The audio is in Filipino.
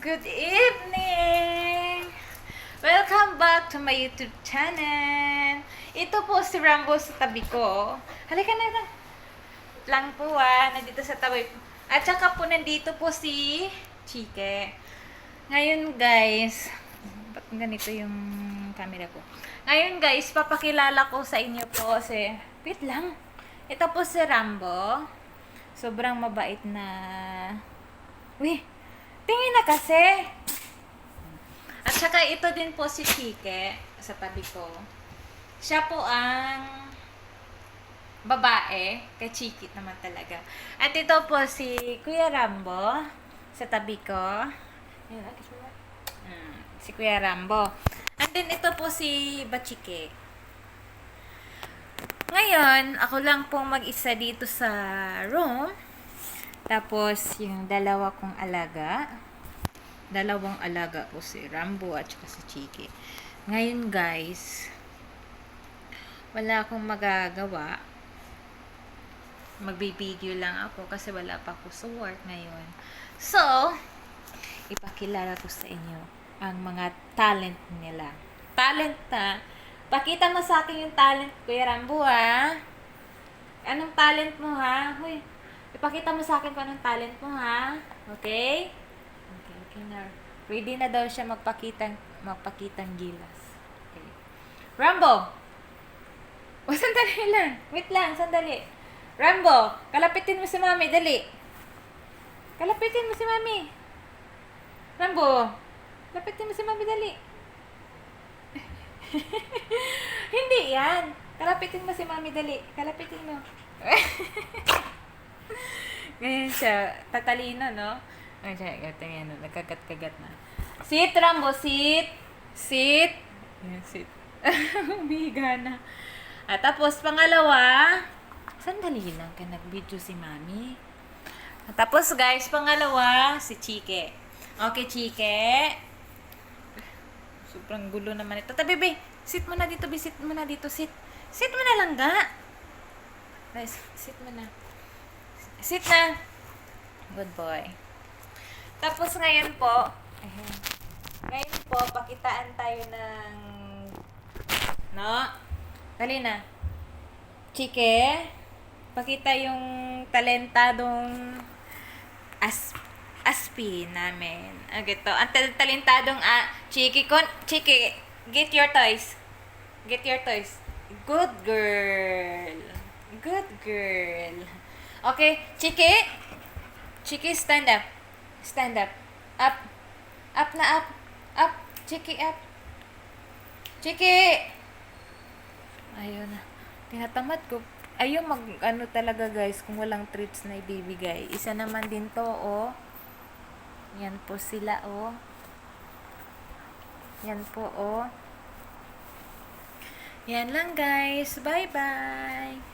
Good evening! Welcome back to my YouTube channel. Ito po si Rambo sa tabi ko. Halika na lang po nandito sa tabi. At saka po nandito po si Chike. Ngayon guys, ba't ganito yung camera ko? Ngayon guys, papakilala ko sa inyo po si, wait lang. Ito po si Rambo. Sobrang mabait na, tingin na kasi. At saka ito din po si Chike sa tabi ko. Siya po ang babae. Kay Chikit naman talaga. At ito po si Kuya Rambo sa tabi ko. Si Kuya Rambo. And then ito po si Bachike. Ngayon, ako lang pong mag-isa dito sa room. Tapos, yung dalawa kong alaga. Dalawang alaga po si Rambo at saka si Chiki. Ngayon guys, wala akong magagawa. Magbibideo lang ako kasi wala pa ako sa work ngayon. So, ipakilala ko sa inyo ang mga talent nila. Talent na. Pakita mo sa akin yung talent, Kuya Rambo, ha? Anong talent mo, ha? Huy, ipakita mo sa akin kung anong talent mo, ha? Okay? Okay na. Ready na daw siya magpakitang gilas. Okay. Rambo! O, sandali lang. Wait lang, sandali. Rambo, kalapitin mo si Mami, dali. Kalapitin mo si Mami. Rambo, kalapitin mo si Mami, dali. Hindi yan. Kalapitin mo si Mami, dali. Kalapitin mo. Ganyan siya. Tatalino, no? Ay, siya. Ganyan, no? Nagkagat-kagat na. Sit, Rambo. Sit. Sit. Ayan, sit. Biga na. At tapos, pangalawa. Sandali lang ka nag-video si Mami. At tapos, guys, pangalawa, si Chike. Okay, Chike. Sobrang gulo naman ito. Tabi, be. Sit mo na dito, be. Sit mo na dito. Sit. Sit mo na lang, ga. Guys, sit mo na. Sit na. Good boy. Tapos ngayon po, pakitaan tayo ng, no? Dali na. Chike, pakita yung talentadong aspi namin. Ito. Ang talentadong Chike, get your toys. Get your toys. Good girl. Good girl. Okay, Chike. Chike, stand up. Stand up. Up. Up na up. Up. Chike, up. Chike. Ayun na. Tinatamad ko. Ayun, ano talaga guys, kung walang treats na ibibigay. Isa naman din to, oh. Yan po sila, oh. Yan po, oh. Yan lang guys. Bye-bye.